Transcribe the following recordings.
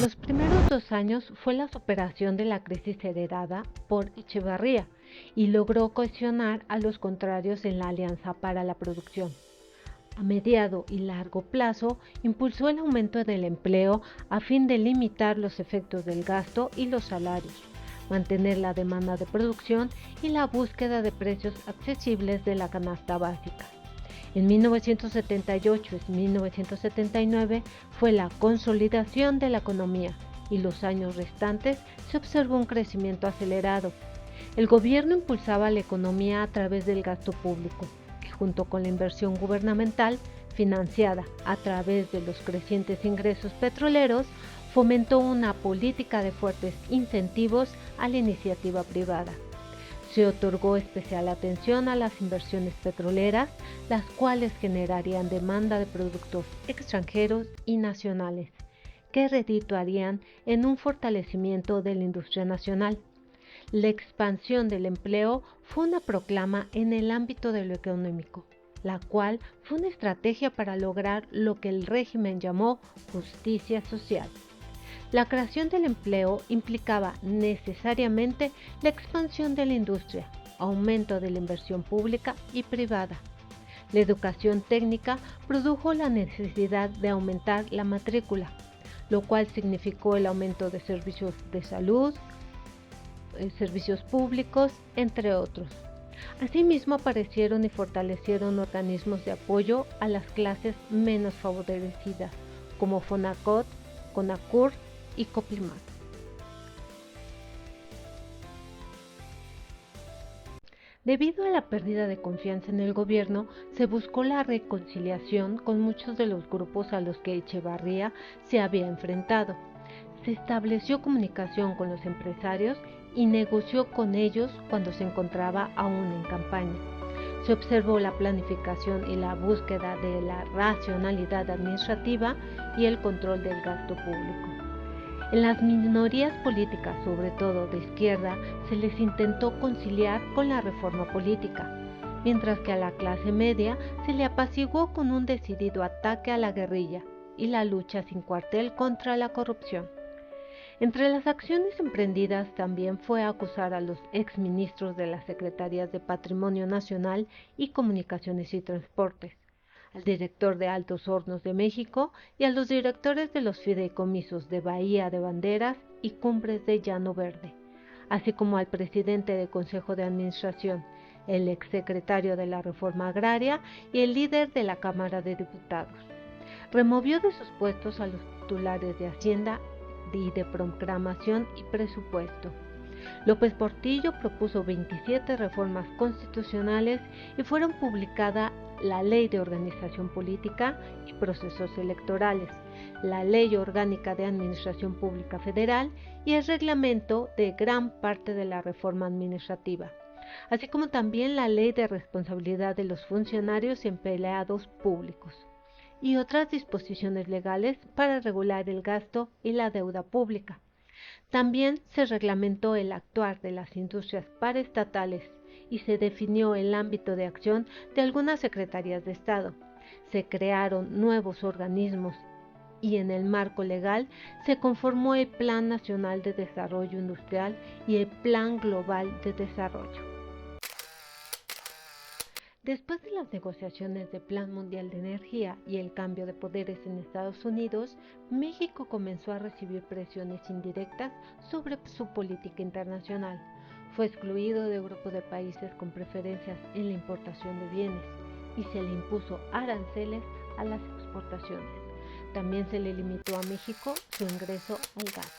Los primeros 2 años fue la superación de la crisis heredada por Echevarría y logró cohesionar a los contrarios en la Alianza para la Producción. A mediano y largo plazo, impulsó el aumento del empleo a fin de limitar los efectos del gasto y los salarios, mantener la demanda de producción y la búsqueda de precios accesibles de la canasta básica. En 1978 y 1979 fue la consolidación de la economía y los años restantes se observó un crecimiento acelerado. El gobierno impulsaba la economía a través del gasto público, que junto con la inversión gubernamental, financiada a través de los crecientes ingresos petroleros, fomentó una política de fuertes incentivos a la iniciativa privada. Se otorgó especial atención a las inversiones petroleras, las cuales generarían demanda de productos extranjeros y nacionales, que redituarían en un fortalecimiento de la industria nacional. La expansión del empleo fue una proclama en el ámbito de lo económico, la cual fue una estrategia para lograr lo que el régimen llamó justicia social. La creación del empleo implicaba necesariamente la expansión de la industria, aumento de la inversión pública y privada. La educación técnica produjo la necesidad de aumentar la matrícula, lo cual significó el aumento de servicios de salud, servicios públicos, entre otros. Asimismo, aparecieron y fortalecieron organismos de apoyo a las clases menos favorecidas, como Fonacot, Conacur y Coplimat. Debido a la pérdida de confianza en el gobierno, se buscó la reconciliación con muchos de los grupos a los que Echevarría se había enfrentado. Se estableció comunicación con los empresarios y negoció con ellos cuando se encontraba aún en campaña. Se observó la planificación y la búsqueda de la racionalidad administrativa y el control del gasto público. En las minorías políticas, sobre todo de izquierda, se les intentó conciliar con la reforma política, mientras que a la clase media se le apaciguó con un decidido ataque a la guerrilla y la lucha sin cuartel contra la corrupción. Entre las acciones emprendidas también fue acusar a los exministros de las Secretarías de Patrimonio Nacional y Comunicaciones y Transportes, al director de Altos Hornos de México y a los directores de los fideicomisos de Bahía de Banderas y Cumbres de Llano Verde, así como al presidente del Consejo de Administración, el exsecretario de la Reforma Agraria y el líder de la Cámara de Diputados. Removió de sus puestos a los titulares de Hacienda y de Programación y Presupuesto. López Portillo propuso 27 reformas constitucionales y fueron publicadas la Ley de Organización Política y Procesos Electorales, la Ley Orgánica de Administración Pública Federal y el reglamento de gran parte de la reforma administrativa, así como también la Ley de Responsabilidad de los Funcionarios y Empleados Públicos y otras disposiciones legales para regular el gasto y la deuda pública. También se reglamentó el actuar de las industrias paraestatales y se definió el ámbito de acción de algunas secretarías de Estado. Se crearon nuevos organismos y en el marco legal se conformó el Plan Nacional de Desarrollo Industrial y el Plan Global de Desarrollo. Después de las negociaciones del Plan Mundial de Energía y el cambio de poderes en Estados Unidos, México comenzó a recibir presiones indirectas sobre su política internacional. Fue excluido del grupo de países con preferencias en la importación de bienes y se le impuso aranceles a las exportaciones. También se le limitó a México su ingreso al gas.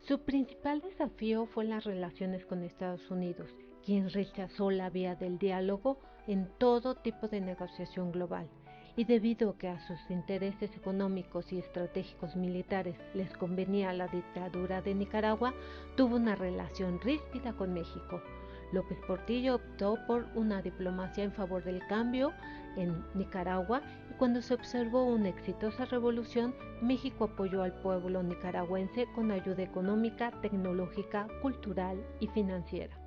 Su principal desafío fue las relaciones con Estados Unidos, quien rechazó la vía del diálogo en todo tipo de negociación global, y debido a que a sus intereses económicos y estratégicos militares les convenía la dictadura de Nicaragua, tuvo una relación ríspida con México. López Portillo optó por una diplomacia en favor del cambio en Nicaragua y cuando se observó una exitosa revolución, México apoyó al pueblo nicaragüense con ayuda económica, tecnológica, cultural y financiera.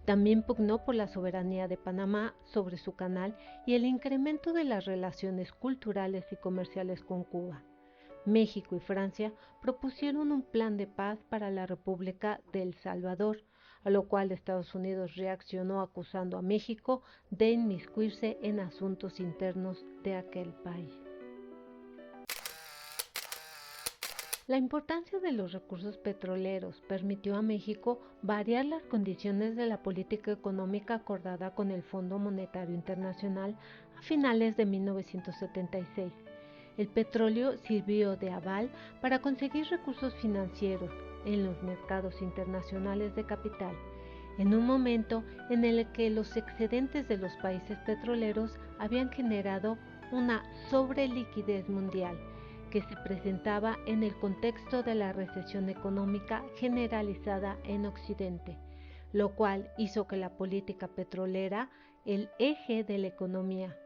También pugnó por la soberanía de Panamá sobre su canal y el incremento de las relaciones culturales y comerciales con Cuba. México y Francia propusieron un plan de paz para la República de El Salvador, a lo cual Estados Unidos reaccionó acusando a México de inmiscuirse en asuntos internos de aquel país. La importancia de los recursos petroleros permitió a México variar las condiciones de la política económica acordada con el Fondo Monetario Internacional a finales de 1976. El petróleo sirvió de aval para conseguir recursos financieros en los mercados internacionales de capital, en un momento en el que los excedentes de los países petroleros habían generado una sobreliquidez mundial que se presentaba en el contexto de la recesión económica generalizada en Occidente, lo cual hizo que la política petrolera, el eje de la economía,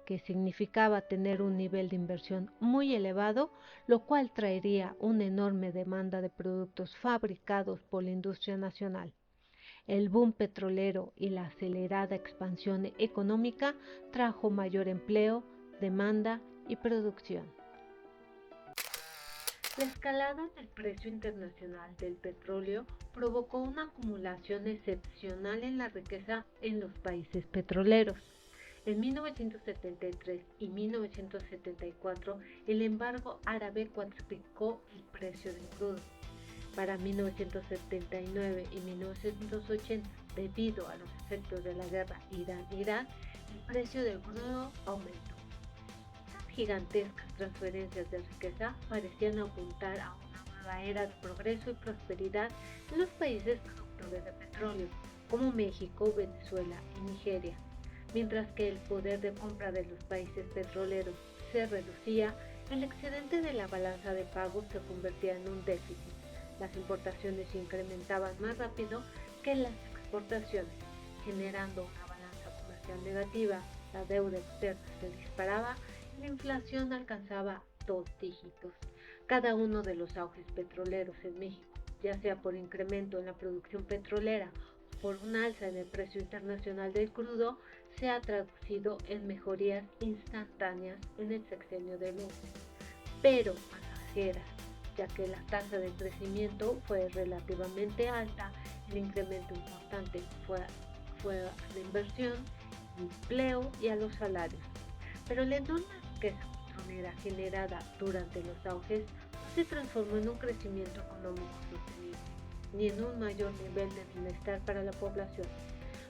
que significaba tener un nivel de inversión muy elevado, lo cual traería una enorme demanda de productos fabricados por la industria nacional. El boom petrolero y la acelerada expansión económica trajo mayor empleo, demanda y producción. La escalada del precio internacional del petróleo provocó una acumulación excepcional en la riqueza en los países petroleros. En 1973 y 1974, el embargo árabe cuadruplicó el precio del crudo. Para 1979 y 1980, debido a los efectos de la guerra Irán-Irak, el precio del crudo aumentó. Gigantescas transferencias de riqueza parecían apuntar a una nueva era de progreso y prosperidad en los países productores de petróleo, como México, Venezuela y Nigeria. Mientras que el poder de compra de los países petroleros se reducía, el excedente de la balanza de pagos se convertía en un déficit. Las importaciones se incrementaban más rápido que las exportaciones, generando una balanza comercial negativa. La deuda externa se disparaba y la inflación alcanzaba 2 dígitos. Cada uno de los auges petroleros en México, ya sea por incremento en la producción petrolera o por un alza en el precio internacional del crudo, se ha traducido en mejorías instantáneas en el sexenio de López, pero pasajeras, ya que la tasa de crecimiento fue relativamente alta, el incremento importante fue a la inversión, empleo y a los salarios. Pero la enorme riqueza petrolera generada durante los auges no se transformó en un crecimiento económico sostenible, ni en un mayor nivel de bienestar para la población.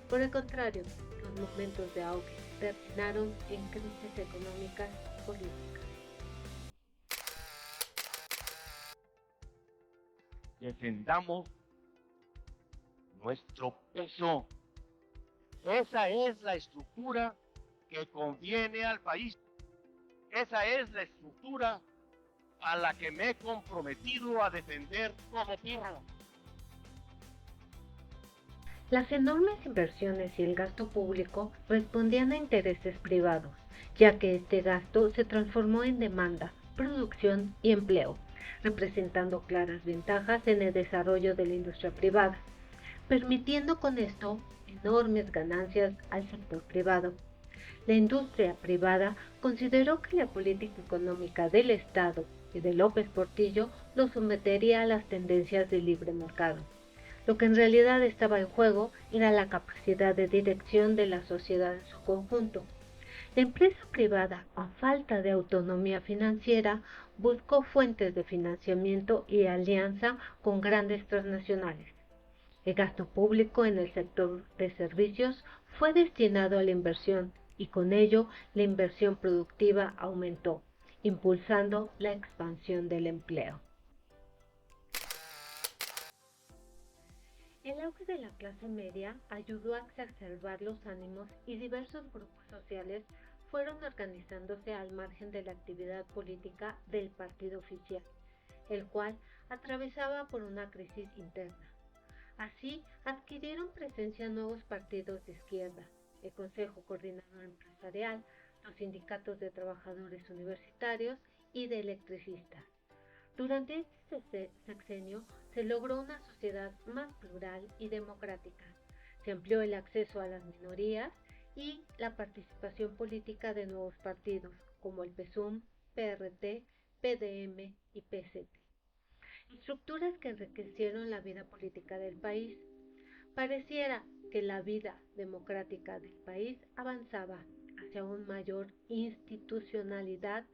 Por el contrario, los momentos de auge terminaron en crisis económicas y políticas. Defendamos nuestro peso. Esa es la estructura que conviene al país. Esa es la estructura a la que me he comprometido a defender como pueblo. Las enormes inversiones y el gasto público respondían a intereses privados, ya que este gasto se transformó en demanda, producción y empleo, representando claras ventajas en el desarrollo de la industria privada, permitiendo con esto enormes ganancias al sector privado. La industria privada consideró que la política económica del Estado y de López Portillo lo sometería a las tendencias del libre mercado. Lo que en realidad estaba en juego era la capacidad de dirección de la sociedad en su conjunto. La empresa privada, a falta de autonomía financiera, buscó fuentes de financiamiento y alianza con grandes transnacionales. El gasto público en el sector de servicios fue destinado a la inversión y con ello la inversión productiva aumentó, impulsando la expansión del empleo. El auge de la clase media ayudó a exacerbar los ánimos y diversos grupos sociales fueron organizándose al margen de la actividad política del partido oficial, el cual atravesaba por una crisis interna. Así adquirieron presencia nuevos partidos de izquierda, el Consejo Coordinador Empresarial, los sindicatos de trabajadores universitarios y de electricistas. Durante este sexenio se logró una sociedad más plural y democrática. Se amplió el acceso a las minorías y la participación política de nuevos partidos como el PSUM, PRT, PDM y PCT, estructuras que enriquecieron la vida política del país. Pareciera que la vida democrática del país avanzaba hacia una mayor institucionalidad,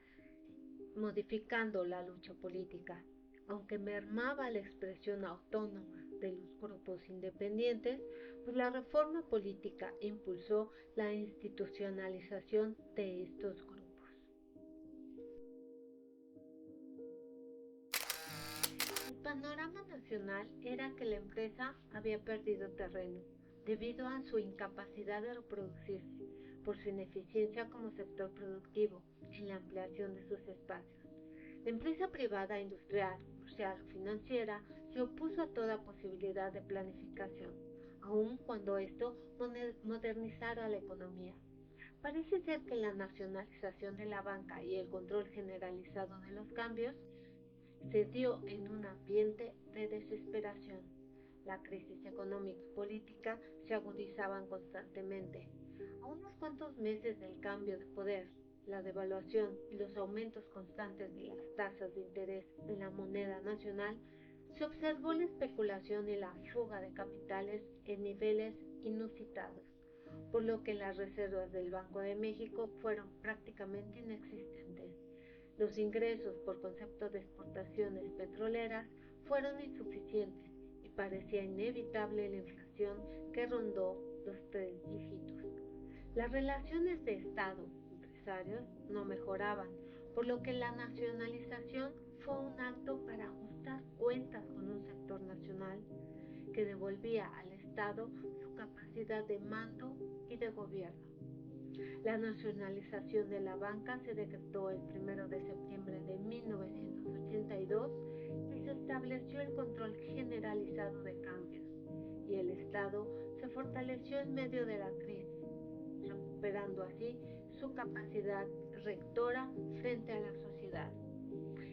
modificando la lucha política, aunque mermaba la expresión autónoma de los grupos independientes, pues la reforma política impulsó la institucionalización de estos grupos. El panorama nacional era que la empresa había perdido terreno debido a su incapacidad de reproducirse, por su ineficiencia como sector productivo en la ampliación de sus espacios. La empresa privada, industrial, social o financiera se opuso a toda posibilidad de planificación, aun cuando esto modernizara la economía. Parece ser que la nacionalización de la banca y el control generalizado de los cambios se dio en un ambiente de desesperación. La crisis económica y política se agudizaban constantemente. A unos cuantos meses del cambio de poder, la devaluación y los aumentos constantes de las tasas de interés en la moneda nacional, se observó la especulación y la fuga de capitales en niveles inusitados, por lo que las reservas del Banco de México fueron prácticamente inexistentes. Los ingresos por concepto de exportaciones petroleras fueron insuficientes y parecía inevitable la inflación que rondó los 3 dígitos. Las relaciones de Estado-empresarios no mejoraban, por lo que la nacionalización fue un acto para ajustar cuentas con un sector nacional que devolvía al Estado su capacidad de mando y de gobierno. La nacionalización de la banca se decretó el 1 de septiembre de 1982 y se estableció el control generalizado de cambios, y el Estado se fortaleció en medio de la crisis, recuperando así su capacidad rectora frente a la sociedad.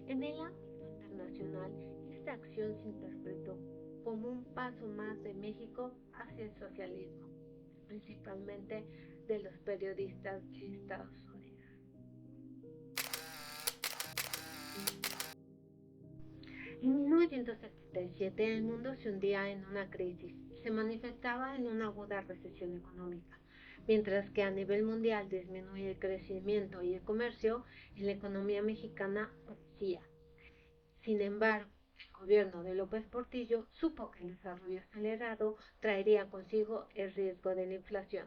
En el ámbito internacional, esta acción se interpretó como un paso más de México hacia el socialismo, principalmente de los periodistas de Estados Unidos. En 1977 el mundo se hundía en una crisis, se manifestaba en una aguda recesión económica. Mientras que a nivel mundial disminuye el crecimiento y el comercio, en la economía mexicana crecía. Sin embargo, el gobierno de López Portillo supo que el desarrollo acelerado traería consigo el riesgo de la inflación.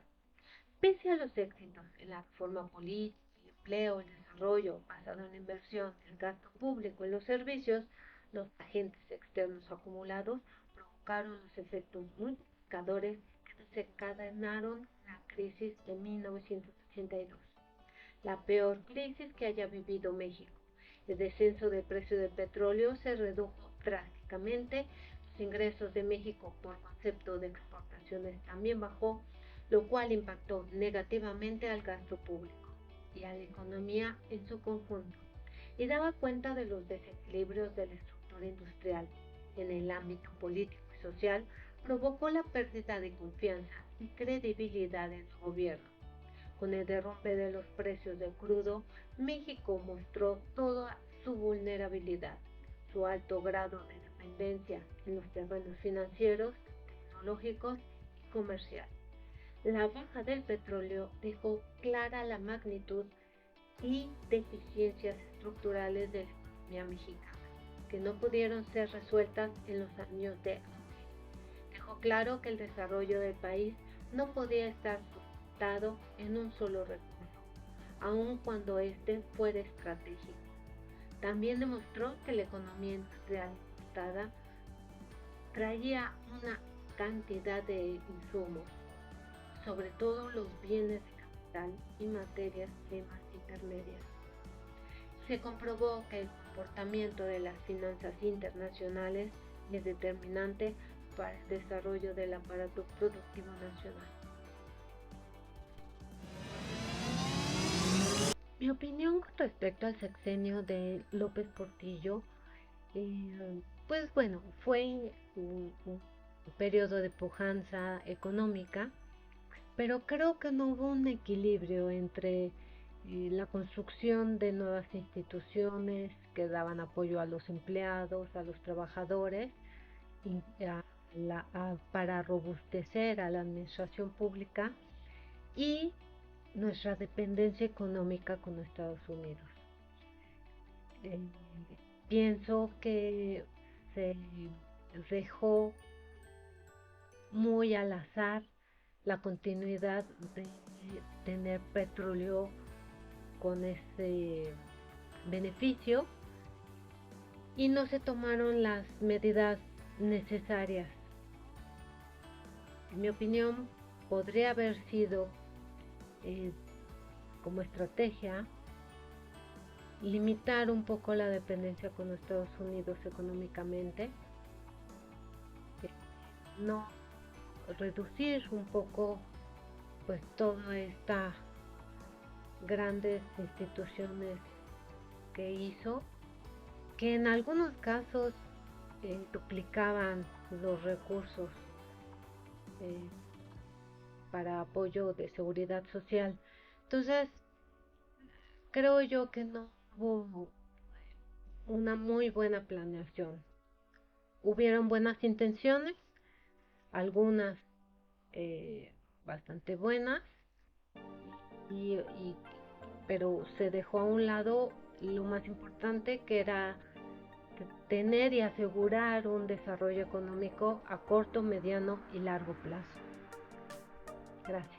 Pese a los éxitos en la reforma política, el empleo, el desarrollo basado en la inversión, el gasto público y los servicios, los agentes externos acumulados provocaron los efectos multiplicadores que desencadenaron la crisis de 1982, la peor crisis que haya vivido México. El descenso del precio del petróleo se redujo drásticamente, los ingresos de México por concepto de exportaciones también bajó, lo cual impactó negativamente al gasto público y a la economía en su conjunto, y daba cuenta de los desequilibrios de la estructura industrial. En el ámbito político y social, provocó la pérdida de confianza y credibilidad en su gobierno. Con el derrumbe de los precios del crudo, México mostró toda su vulnerabilidad, su alto grado de dependencia en los terrenos financieros, tecnológicos y comerciales. La baja del petróleo dejó clara la magnitud y deficiencias estructurales de la economía mexicana, que no pudieron ser resueltas en los años de auge. Dejó claro que el desarrollo del país no podía estar sustentado en un solo recurso, aun cuando éste fuera estratégico. También demostró que la economía industrial importada traía una cantidad de insumos, sobre todo los bienes de capital y materias primas intermedias. Se comprobó que el comportamiento de las finanzas internacionales es determinante para el desarrollo del aparato productivo nacional. Mi opinión con respecto al sexenio de López Portillo, pues bueno, fue un periodo de pujanza económica, pero creo que no hubo un equilibrio entre la construcción de nuevas instituciones que daban apoyo a los empleados, a los trabajadores, para robustecer a la administración pública y nuestra dependencia económica con Estados Unidos. Eh, Pienso que se dejó muy al azar la continuidad de tener petróleo con ese beneficio y no se tomaron las medidas necesarias. En mi opinión, podría haber sido como estrategia limitar un poco la dependencia con Estados Unidos económicamente, no reducir un poco pues todas estas grandes instituciones que hizo, que en algunos casos duplicaban los recursos para apoyo de seguridad social. Entonces, creo yo que no hubo una muy buena planeación. Hubieron buenas intenciones, algunas bastante buenas, pero se dejó a un lado lo más importante, que era tener y asegurar un desarrollo económico a corto, mediano y largo plazo. Gracias.